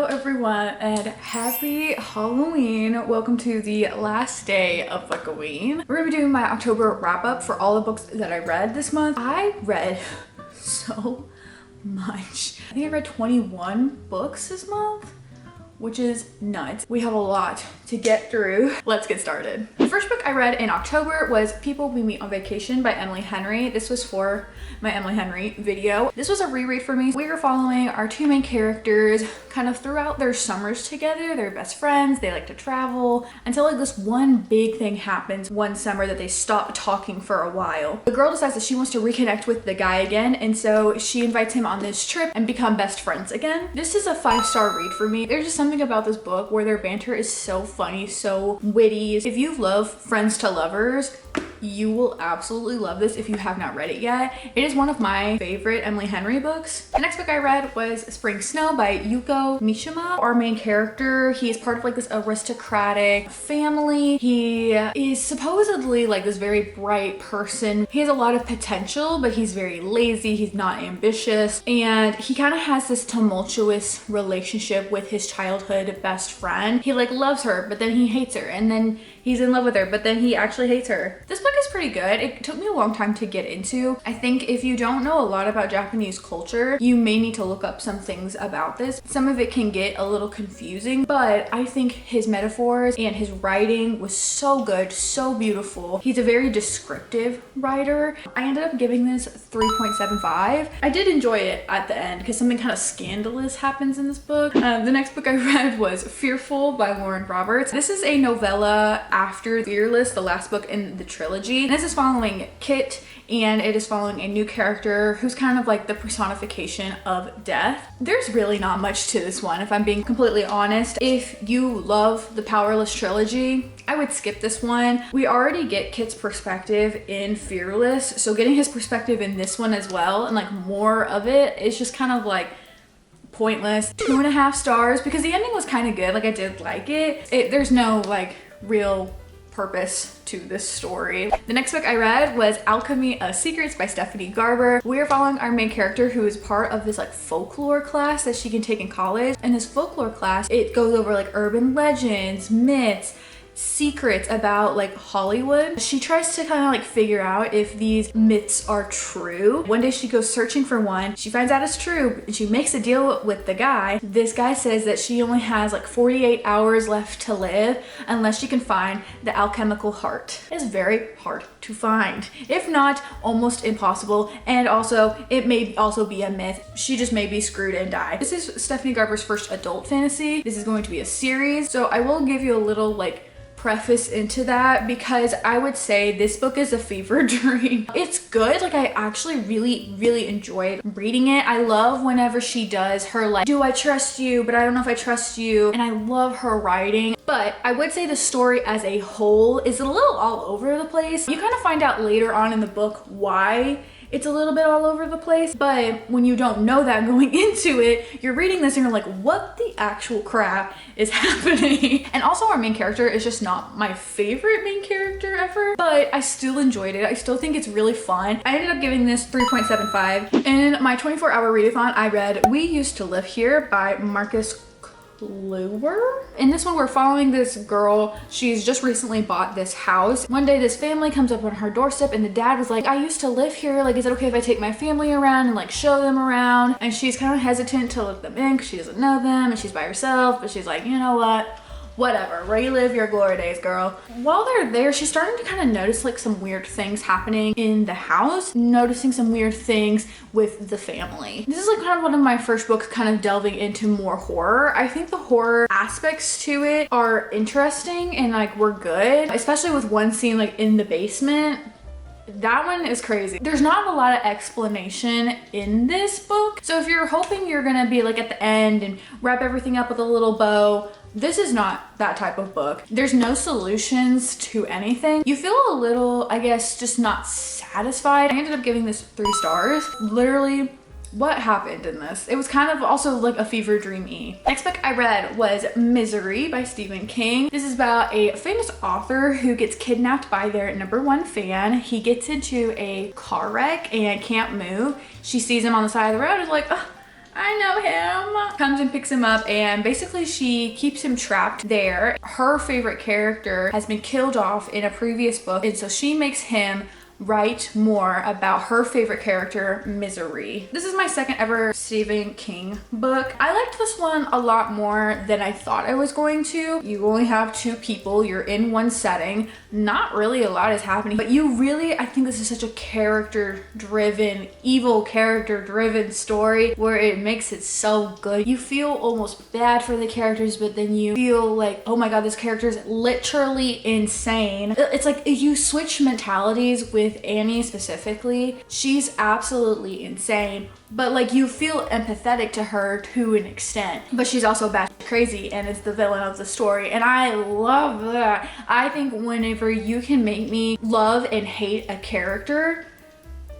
Hello everyone and happy Halloween. Welcome to the last day of Book-A-Ween. We're gonna be doing my October wrap up for all the books that I read this month. I read so much. I think I read 21 books this month, which is nuts. We have a lot to get through. Let's get started. The first book I read in October was People We Meet on Vacation by Emily Henry. This was for my Emily Henry video. This was a reread for me. We were following our two main characters kind of throughout their summers together. They're best friends, they like to travel, until like this one big thing happens one summer that they stop talking for a while. The girl decides that she wants to reconnect with the guy again, and so she invites him on this trip and become best friends again. This is a 5-star read for me. There's just something about this book where their banter is so funny, so witty. If you love Friends to Lovers, you will absolutely love this if you have not read it yet. It is one of my favorite Emily Henry books. The next book I read was Spring Snow by Yuko Mishima. Our main character, he is part of like this aristocratic family. He is supposedly like this very bright person. He has a lot of potential, but he's very lazy. He's not ambitious. And he kind of has this tumultuous relationship with his childhood best friend. He like loves her, but then he hates her. And then he's in love with her, but then he actually hates her. This book is pretty good. It took me a long time to get into. I think if you don't know a lot about Japanese culture, you may need to look up some things about this. Some of it can get a little confusing, but I think his metaphors and his writing was so good, so beautiful. He's a very descriptive writer. I ended up giving this 3.75. I did enjoy it at the end because something kind of scandalous happens in this book. The next book I read was Fearful by Lauren Roberts. This is a novella after Fearless, the last book in the trilogy. And this is following Kit, and it is following a new character who's kind of like the personification of death. There's really not much to this one, if I'm being completely honest. If you love the Powerless trilogy, I would skip this one. We already get Kit's perspective in Fearless, so getting his perspective in this one as well, and like more of it, is just kind of like pointless. 2.5 stars, because the ending was kind of good. Like, I did like it. There's no like real purpose to this story. The next book I read was Alchemy of Secrets by Stephanie Garber. We are following our main character who is part of this like folklore class that she can take in college. And this folklore class, it goes over like urban legends, myths, secrets about like Hollywood. She tries to kind of like figure out if these myths are true. One day she goes searching for one. She finds out it's true and she makes a deal with the guy. This guy says that she only has like 48 hours left to live unless she can find the alchemical heart. It's very hard to find, if not almost impossible, and also it may also be a myth. She just may be screwed and die. This is Stephanie Garber's first adult fantasy. This is going to be a series, so I will give you a little like preface into that, because I would say this book is a fever dream. It's good. Like, I actually really enjoyed reading it. I love whenever she does her like, do I trust you, but I don't know if I trust you, and I love her writing. But I would say the story as a whole is a little all over the place. You kind of find out later on in the book why it's a little bit all over the place, but when you don't know that going into it, you're reading this and you're like, what the actual crap is happening? And also our main character is just not my favorite main character ever, but I still enjoyed it. I still think it's really fun. I ended up giving this 3.75. In my 24-hour readathon, I read We Used to Live Here by Marcus Kluwer. In this one, we're following this girl. She's just recently bought this house. One day this family comes up on her doorstep and the dad was like, I used to live here, like, is it okay if I take my family around and like show them around? And she's kind of hesitant to let them in because she doesn't know them and she's by herself, but she's like, you know what, whatever, relive your glory days, girl. While they're there, she's starting to kind of notice like some weird things happening in the house, noticing some weird things with the family. This is like kind of one of my first books kind of delving into more horror. I think the horror aspects to it are interesting and like were good, especially with one scene like in the basement. That one is crazy. There's not a lot of explanation in this book. So if you're hoping you're gonna be like at the end and wrap everything up with a little bow, this is not that type of book. There's no solutions to anything. You feel a little, I guess, just not satisfied. I ended up giving this 3 stars. Literally, what happened in this? It was kind of also like a fever dream-y. Next book I read was Misery by Stephen King. This is about a famous author who gets kidnapped by their #1 fan. He gets into a car wreck and can't move. She sees him on the side of the road and is like, oh, I know him, comes and picks him up, and basically she keeps him trapped there. Her favorite character has been killed off in a previous book, and so she makes him write more about her favorite character, Misery. This is my second ever Stephen King book. I liked this one a lot more than I thought I was going to. You only have two people, you're in one setting, not really a lot is happening, but you really, I think this is such a character-driven, evil character-driven story where it makes it so good. You feel almost bad for the characters, but then you feel like, oh my god, this character is literally insane. It's like you switch mentalities with Annie specifically. She's absolutely insane, but like you feel empathetic to her to an extent, but she's also bad crazy and is the villain of the story, and I love that. I think whenever you can make me love and hate a character,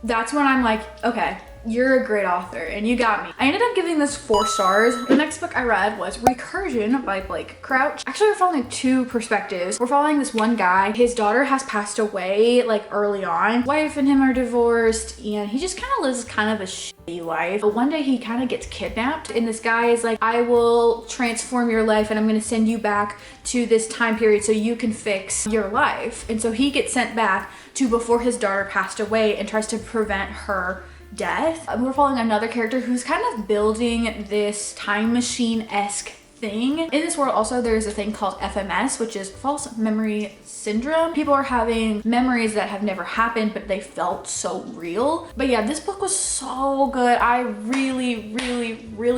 that's when I'm like, okay, you're a great author and you got me. I ended up giving this 4 stars. The next book I read was Recursion by Blake Crouch. Actually, we're following 2 perspectives. We're following this one guy. His daughter has passed away like early on. Wife and him are divorced and he just kind of lives kind of a shitty life. But one day he kind of gets kidnapped and this guy is like, I will transform your life and I'm going to send you back to this time period so you can fix your life. And so he gets sent back to before his daughter passed away and tries to prevent her death. We're following another character who's kind of building this time machine-esque thing. In this world also there's a thing called FMS, which is false memory syndrome. People are having memories that have never happened but they felt so real. But yeah, this book was so good. I really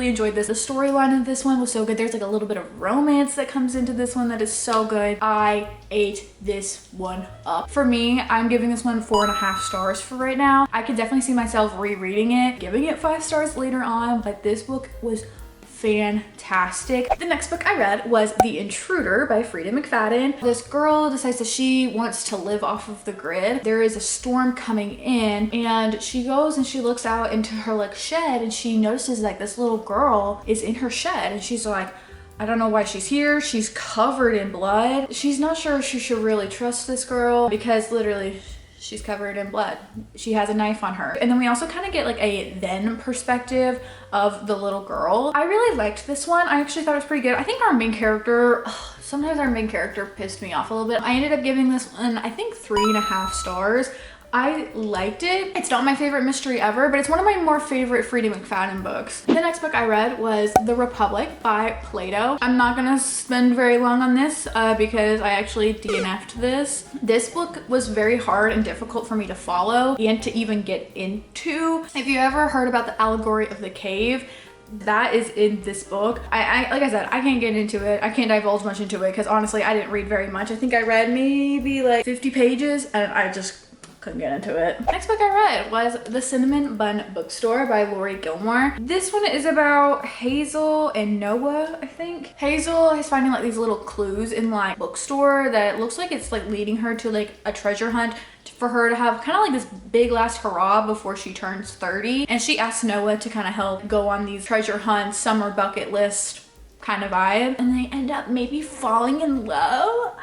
enjoyed this. The storyline of this one was so good. There's like a little bit of romance that comes into this one that is so good. I ate this one up. For me, I'm giving this one 4.5 stars for right now. I could definitely see myself rereading it, giving it 5 stars later on, but this book was fantastic. The next book I read was The Intruder by Frida McFadden. This girl decides that she wants to live off of the grid. There is a storm coming in and she goes and she looks out into her like shed and she notices like this little girl is in her shed and she's like, I don't know why she's here. She's covered in blood. She's not sure if she should really trust this girl because literally she's covered in blood. She has a knife on her. And then we also kind of get like a then perspective of the little girl. I really liked this one. I actually thought it was pretty good. I think our main character, sometimes our main character pissed me off a little bit. I ended up giving this one, I think 3.5 stars. I liked it. It's not my favorite mystery ever, but it's one of my more favorite Frida McFadden books. The next book I read was The Republic by Plato. I'm not gonna spend very long on this because I actually DNF'd this. This book was very hard and difficult for me to follow and to even get into. If you ever heard about the allegory of the cave, that is in this book. I like I said, I can't get into it. I can't divulge much into it because honestly, I didn't read very much. I think I read maybe like 50 pages and I just couldn't get into it. Next book I read was The Cinnamon Bun Bookstore by Lori Gilmore. This one is about Hazel and Noah, I think. Hazel is finding like these little clues in like bookstore that it looks like it's like leading her to like a treasure hunt for her to have kind of like this big last hurrah before she turns 30. And she asks Noah to kind of help go on these treasure hunts, summer bucket list kind of vibe. And they end up maybe falling in love.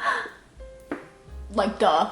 Like, duh.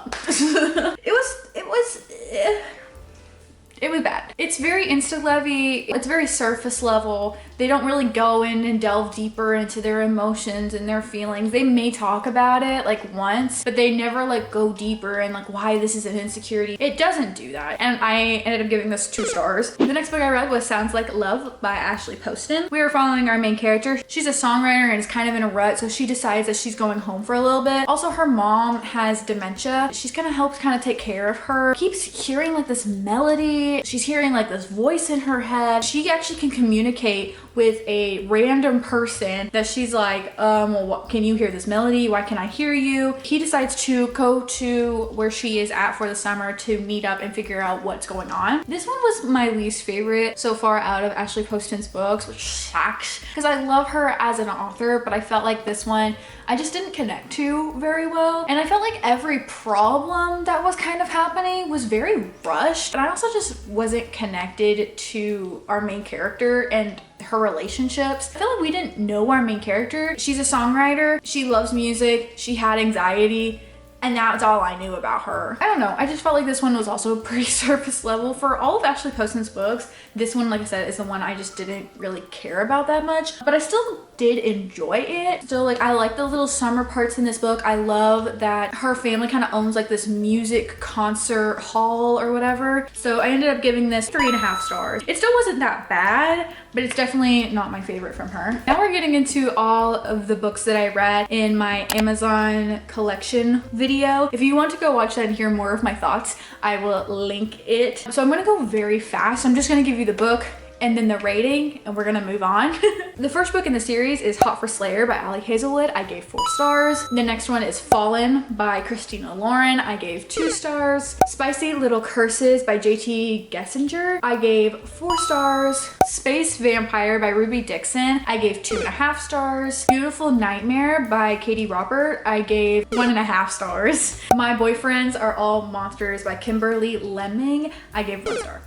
It was bad. It's very insta-levy. It's very surface level. They don't really go in and delve deeper into their emotions and their feelings. They may talk about it like once, but they never like go deeper and like why this is an insecurity. It doesn't do that. And I ended up giving this 2 stars. The next book I read was Sounds Like Love by Ashley Poston. We were following our main character. She's a songwriter and is kind of in a rut, so she decides that she's going home for a little bit. Also, her mom has dementia. She's gonna help kind of take care of her. Keeps hearing like this melody. She's hearing like this voice in her head. She actually can communicate with a random person that she's like, well, can you hear this melody? Why can't I hear you? He decides to go to where she is at for the summer to meet up and figure out what's going on. This one was my least favorite so far out of Ashley Poston's books, which sucks because I love her as an author, but I felt like this one I just didn't connect to very well. And I felt like every problem that was kind of happening was very rushed. And I also just wasn't connected to our main character and her relationships. I feel like we didn't know our main character. She's a songwriter. She loves music. She had anxiety. and that's all I knew about her. I don't know, I just felt like this one was also pretty surface level. For all of Ashley Poston's books, this one, like I said, is the one I just didn't really care about that much, but I still did enjoy it. So like, I like the little summer parts in this book. I love that her family kind of owns like this music concert hall or whatever. So I ended up giving this 3.5 stars. It still wasn't that bad, but it's definitely not my favorite from her. Now we're getting into all of the books that I read in my Amazon collection video. If you want to go watch that and hear more of my thoughts, I will link it. So I'm gonna go very fast. I'm just gonna give you the book and then the rating, and we're gonna move on. The first book in the series is Hot for Slayer by Ali Hazelwood. I gave 4 stars. The next one is Fallen by Christina Lauren. I gave 2 stars. Spicy Little Curses by JT Gessinger. I gave 4 stars. Space Vampire by Ruby Dixon. I gave 2.5 stars. Beautiful Nightmare by Katie Robert. I gave 1.5 stars. My Boyfriends Are All Monsters by Kimberly Lemming. I gave 1 star.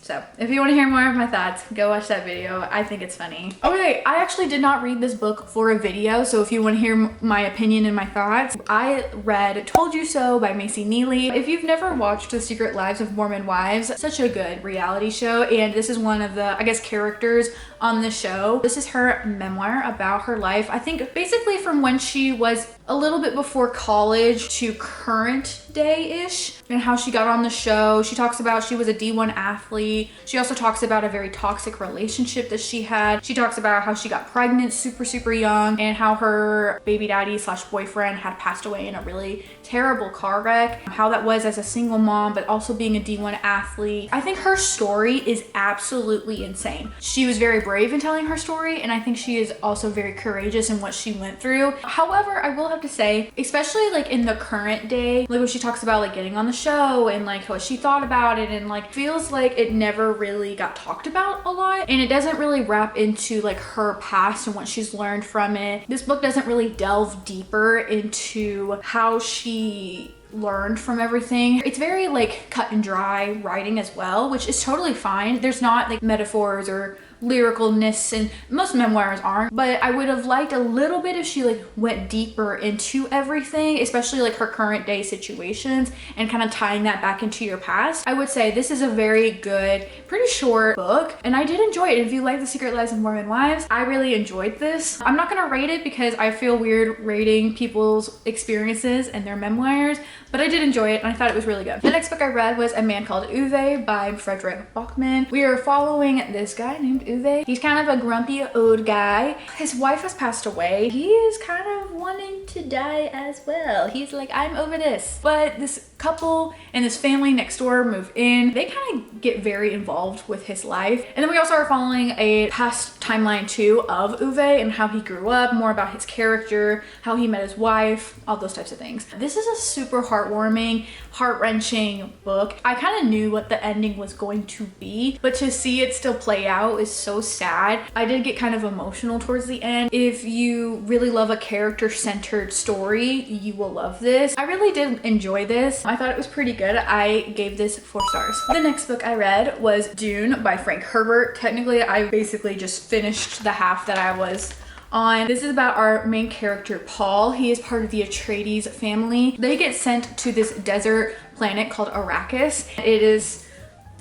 So if you want to hear more of my thoughts, go watch that video. I think it's funny. Okay, I actually did not read this book for a video, so if you want to hear my opinion and my thoughts, I read Told You So by Macy Neely. If you've never watched The Secret Lives of Mormon Wives, such a good reality show, and this is one of the, I guess, characters on the show. This is her memoir about her life. I think basically from when she was a little bit before college to current day-ish, and how she got on the show. She talks about she was a D1 athlete. She also talks about a very toxic relationship that she had. She talks about how she got pregnant super young, and how her baby daddy slash boyfriend had passed away in a really terrible car wreck. How that was as a single mom, but also being a D1 athlete. I think her story is absolutely insane. She was very brave in telling her story, and I think she is also very courageous in what she went through. However, I will have to say, especially like in the current day, like when she talks about like getting on the show and like what she thought about it, and like feels like it never really got talked about a lot, and it doesn't really wrap into like her past and what she's learned from it. This book doesn't really delve deeper into how she learned from everything. It's very like cut and dry writing as well, which is totally fine. There's not like metaphors or lyricalness, and most memoirs aren't, but I would have liked a little bit if she like went deeper into everything, especially like her current day situations, and kind of tying that back into your past. I would say this is a very good, pretty short book, and I did enjoy it. If you like The Secret Lives of Mormon Wives, I really enjoyed this. I'm not gonna rate it because I feel weird rating people's experiences and their memoirs, but I did enjoy it and I thought it was really good. The next book I read was A Man Called Uwe by Frederick Bachman. We are following this guy named Uwe. He's kind of a grumpy old guy. His wife has passed away. He is kind of wanting to die as well. He's like, I'm over this. But this couple and this family next door move in. They kind of get very involved with his life. And then we also are following a past timeline too of Uwe and how he grew up, more about his character, how he met his wife, all those types of things. This is a super heartwarming, heart-wrenching book. I kind of knew what the ending was going to be, but to see it still play out is so sad. I did get kind of emotional towards the end. If you really love a character-centered story, you will love this. I really did enjoy this. I thought it was pretty good. I gave this 4 stars. The next book I read was Dune by Frank Herbert. Technically, I basically just finished the half that I was on. This is about our main character, Paul. He is part of the Atreides family. They get sent to this desert planet called Arrakis. It is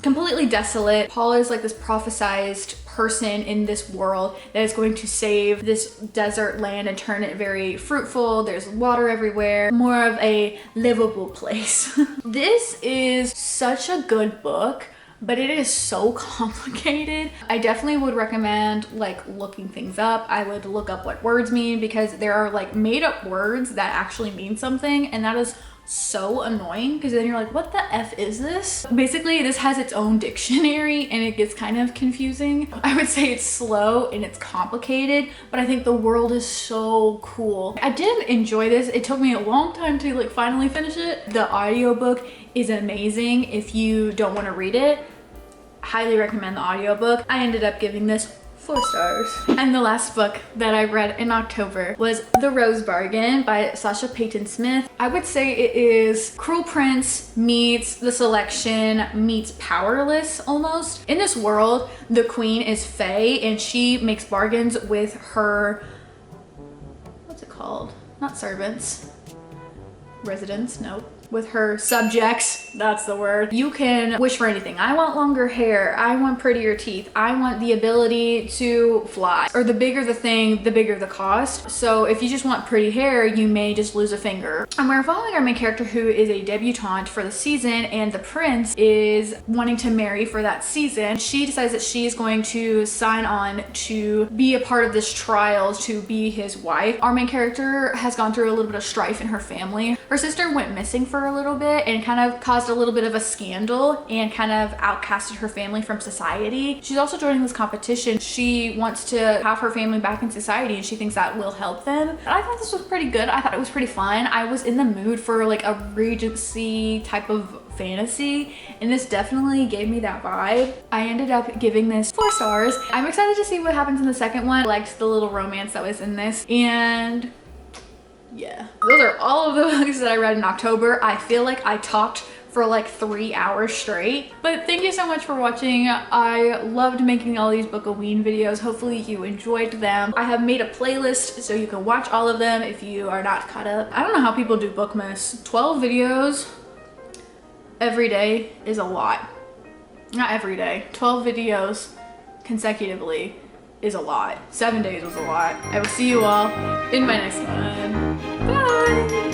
completely desolate. Paul is like this prophesized person in this world that is going to save this desert land and turn it very fruitful. There's water everywhere, more of a livable place. This is such a good book, but it is so complicated. I definitely would recommend like looking things up. I would look up what words mean, because there are like made up words that actually mean something, and that is so annoying, because then you're like, what the F is this? Basically, this has its own dictionary and it gets kind of confusing. I would say it's slow and it's complicated, but I think the world is so cool. I did enjoy this. It took me a long time to like finally finish it. The audiobook is amazing. If you don't want to read it, highly recommend the audiobook. I ended up giving this 4 stars. And the last book that I read in October was The Rose Bargain by Sasha Payton Smith. I would say it is Cruel Prince meets The Selection meets Powerless almost. In this world, the queen is Fae, and she makes bargains with her, what's it called? Not servants. residence, nope. With her subjects, that's the word. You can wish for anything. I want longer hair. I want prettier teeth. I want the ability to fly. Or the bigger the thing, the bigger the cost. So if you just want pretty hair, you may just lose a finger. And we're following our main character who is a debutante for the season, and the prince is wanting to marry for that season. She decides that she is going to sign on to be a part of this trial to be his wife. Our main character has gone through a little bit of strife in her family. Her sister went missing for a little bit and kind of caused a little bit of a scandal and kind of outcasted her family from society. She's also joining this competition. She wants to have her family back in society and she thinks that will help them. And I thought this was pretty good. I thought it was pretty fun. I was in the mood for like a Regency type of fantasy, and this definitely gave me that vibe. I ended up giving this 4 stars. I'm excited to see what happens in the second one. I liked the little romance that was in this, and yeah, those are all of the books that I read in October. I feel like I talked for like 3 hours straight, but thank you so much for watching. I loved making all these Book-A-Ween videos. Hopefully you enjoyed them. I have made a playlist so you can watch all of them if you are not caught up. I don't know how people do Bookmas. 12 videos every day is a lot. Not every day. 12 videos consecutively is a lot. 7 days was a lot. I will see you all in my next one. Bye!